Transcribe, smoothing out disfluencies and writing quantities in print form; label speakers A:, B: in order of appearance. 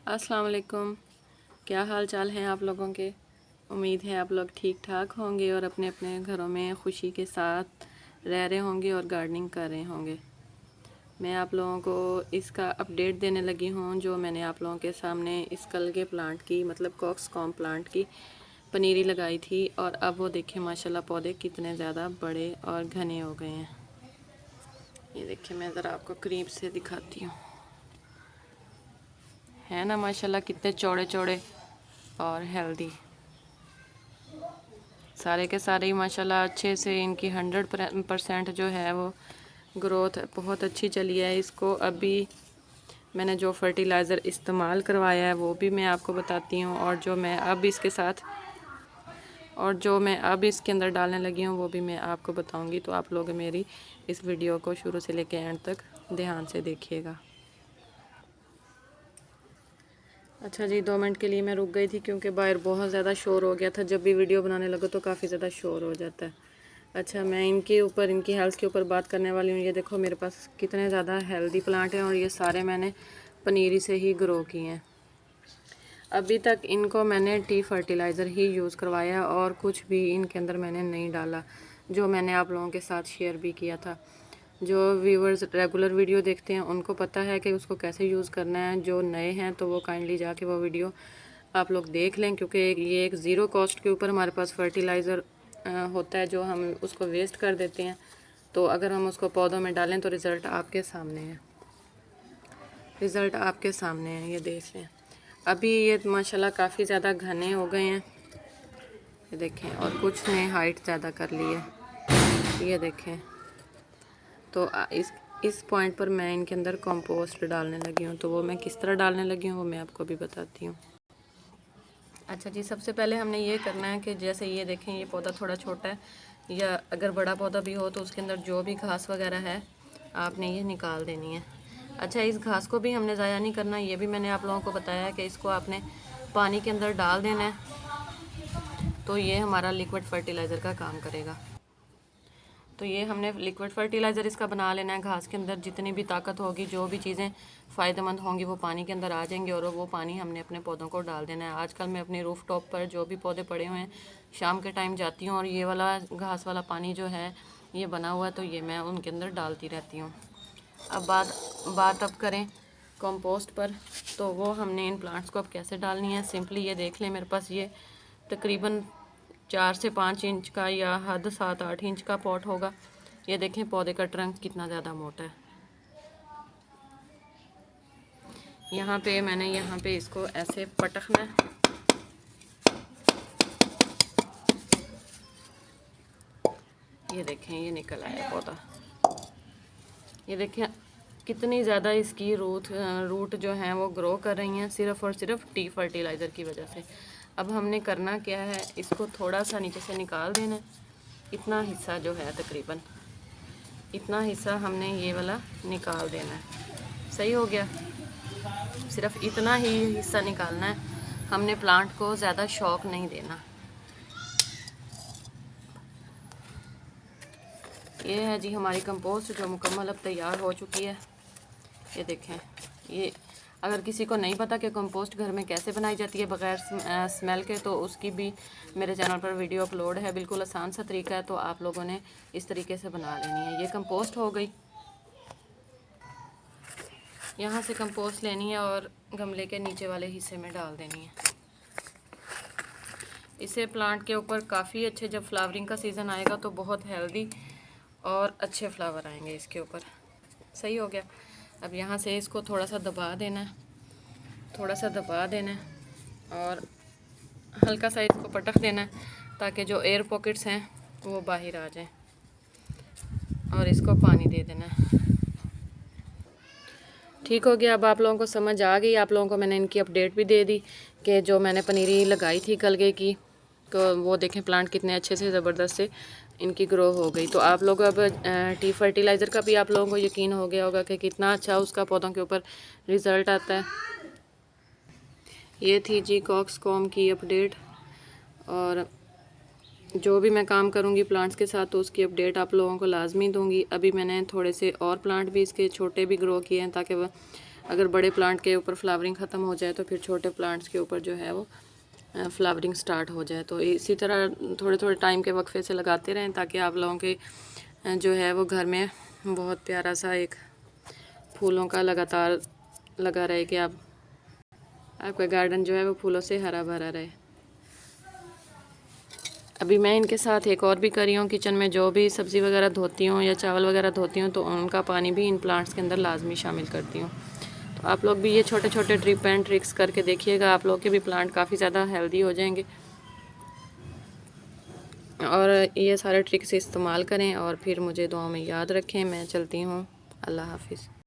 A: अस्सलाम वालेकुम। क्या हाल चाल है आप लोगों के। उम्मीद है आप लोग ठीक ठाक होंगे और अपने अपने घरों में खुशी के साथ रह रहे होंगे और गार्डनिंग कर रहे होंगे। मैं आप लोगों को इसका अपडेट देने लगी हूँ जो मैंने आप लोगों के सामने इस कल के प्लांट की मतलब कॉक्सकॉम प्लांट की पनीरी लगाई थी और अब वो देखें माशाल्लाह पौधे कितने ज़्यादा बड़े और घने हो गए हैं। ये देखिए मैं ज़रा आपको करीब से दिखाती हूँ, है ना माशाल्लाह कितने चौड़े चौड़े और हेल्दी। सारे के सारे ही माशाल्लाह अच्छे से इनकी 100% जो है वो ग्रोथ बहुत अच्छी चली है। इसको अभी मैंने जो फर्टिलाइज़र इस्तेमाल करवाया है वो भी मैं आपको बताती हूँ और जो मैं अब इसके अंदर डालने लगी हूँ वो भी मैं आपको बताऊँगी। तो आप लोग मेरी इस वीडियो को शुरू से लेकर एंड तक ध्यान से देखिएगा। अच्छा जी, 2 मिनट के लिए मैं रुक गई थी क्योंकि बाहर बहुत ज़्यादा शोर हो गया था। जब भी वीडियो बनाने लगो तो काफ़ी ज़्यादा शोर हो जाता है। अच्छा, मैं इनकी हेल्थ के ऊपर बात करने वाली हूँ। ये देखो मेरे पास कितने ज़्यादा हेल्दी प्लांट हैं और ये सारे मैंने पनीरी से ही ग्रो किए हैं। अभी तक इनको मैंने टी फर्टिलाइज़र ही यूज़ करवाया और कुछ भी इनके अंदर मैंने नहीं डाला, जो मैंने आप लोगों के साथ शेयर भी किया था। जो व्यूवर्स रेगुलर वीडियो देखते हैं उनको पता है कि उसको कैसे यूज़ करना है। जो नए हैं तो वो काइंडली जाके वो वीडियो आप लोग देख लें, क्योंकि ये एक ज़ीरो कॉस्ट के ऊपर हमारे पास फर्टिलाइज़र होता है जो हम उसको वेस्ट कर देते हैं। तो अगर हम उसको पौधों में डालें तो रिज़ल्ट आपके सामने है, ये देख लें। अभी ये माशाल्लाह काफ़ी ज़्यादा घने हो गए हैं, ये देखें, और कुछ ने हाइट ज़्यादा कर ली है, ये देखें। तो इस पॉइंट पर मैं इनके अंदर कंपोस्ट डालने लगी हूँ। तो वो मैं किस तरह डालने लगी हूँ वो मैं आपको भी बताती हूँ। अच्छा जी, सबसे पहले हमने ये करना है कि जैसे ये देखें ये पौधा थोड़ा छोटा है, या अगर बड़ा पौधा भी हो तो उसके अंदर जो भी घास वगैरह है आपने ये निकाल देनी है। अच्छा, इस घास को भी हमने ज़ाया नहीं करना, ये भी मैंने आप लोगों को बताया है कि इसको आपने पानी के अंदर डाल देना है, तो ये हमारा लिक्विड फर्टिलाइज़र का काम करेगा। तो ये हमने लिक्विड फर्टिलाइज़र इसका बना लेना है। घास के अंदर जितनी भी ताकत होगी, जो भी चीज़ें फ़ायदेमंद होंगी वो पानी के अंदर आ जाएंगी और वो पानी हमने अपने पौधों को डाल देना है। आजकल मैं अपनी रूफ़ टॉप पर जो भी पौधे पड़े हुए हैं शाम के टाइम जाती हूँ और ये वाला घास वाला पानी जो है ये बना हुआ है, तो ये मैं उनके अंदर डालती रहती हूँ। अब बात अब करें कंपोस्ट पर, तो वो हमने इन प्लांट्स को अब कैसे डालनी है। सिंपली ये देख लें, मेरे पास ये तकरीबन 4 से 5 इंच का या हद 7-8 इंच का पॉट होगा। ये देखें पौधे का ट्रंक कितना ज़्यादा मोटा है। यहाँ पे इसको ऐसे पटकना है, ये देखें ये निकल आया पौधा। ये देखें कितनी ज़्यादा इसकी रूट जो हैं वो ग्रो कर रही हैं सिर्फ़ और सिर्फ टी फर्टिलाइज़र की वजह से। अब हमने करना क्या है, इसको थोड़ा सा नीचे से निकाल देना है। इतना हिस्सा जो है तकरीबन इतना हिस्सा हमने ये वाला निकाल देना है। सही हो गया, सिर्फ इतना ही हिस्सा निकालना है। हमने प्लांट को ज़्यादा शॉक नहीं देना। ये है जी हमारी कंपोस्ट जो मुकम्मल अब तैयार हो चुकी है। ये देखें, ये अगर किसी को नहीं पता कि कंपोस्ट घर में कैसे बनाई जाती है बग़ैर स्मेल के, तो उसकी भी मेरे चैनल पर वीडियो अपलोड है। बिल्कुल आसान सा तरीका है, तो आप लोगों ने इस तरीके से बना लेनी है। ये कंपोस्ट हो गई। यहाँ से कंपोस्ट लेनी है और गमले के नीचे वाले हिस्से में डाल देनी है। इसे प्लांट के ऊपर काफ़ी अच्छे, जब फ्लावरिंग का सीज़न आएगा तो बहुत हेल्दी और अच्छे फ्लावर आएंगे इसके ऊपर। सही हो गया। अब यहाँ से इसको थोड़ा सा दबा देना है और हल्का सा इसको पटक देना है ताकि जो एयर पॉकेट्स हैं वो बाहर आ जाएं, और इसको पानी दे देना है। ठीक हो गया। अब आप लोगों को समझ आ गई। आप लोगों को मैंने इनकी अपडेट भी दे दी कि जो मैंने पनीरी लगाई थी कलगे की, तो वो देखें प्लांट कितने अच्छे से ज़बरदस्त से इनकी ग्रो हो गई। तो आप लोग अब टी फर्टिलाइज़र का भी आप लोगों को यकीन हो गया होगा कि कितना अच्छा उसका पौधों के ऊपर रिज़ल्ट आता है। ये थी जी कॉक्सकॉम की अपडेट, और जो भी मैं काम करूँगी प्लांट्स के साथ तो उसकी अपडेट आप लोगों को लाजमी दूँगी। अभी मैंने थोड़े से और प्लांट भी इसके छोटे भी ग्रो किए हैं ताकि अगर बड़े प्लांट के ऊपर फ्लावरिंग ख़त्म हो जाए तो फिर छोटे प्लांट्स के ऊपर जो है वो फ्लावरिंग स्टार्ट हो जाए। तो इसी तरह थोड़े थोड़े टाइम के वक्फे से लगाते रहें ताकि आप लोगों के जो है वो घर में बहुत प्यारा सा एक फूलों का लगातार लगा रहे कि आपका गार्डन जो है वो फूलों से हरा भरा रहे। अभी मैं इनके साथ एक और भी कर रही हूँ, किचन में जो भी सब्ज़ी वगैरह धोती हूँ या चावल वगैरह धोती हूँ तो उनका पानी भी इन प्लांट्स के अंदर लाजमी शामिल करती हूँ। तो आप लोग भी ये छोटे छोटे टिप एंड ट्रिक्स करके देखिएगा, आप लोग के भी प्लांट काफ़ी ज़्यादा हेल्दी हो जाएंगे। और ये सारे ट्रिक्स इस्तेमाल करें और फिर मुझे दुआ में याद रखें। मैं चलती हूँ, अल्लाह हाफिज़।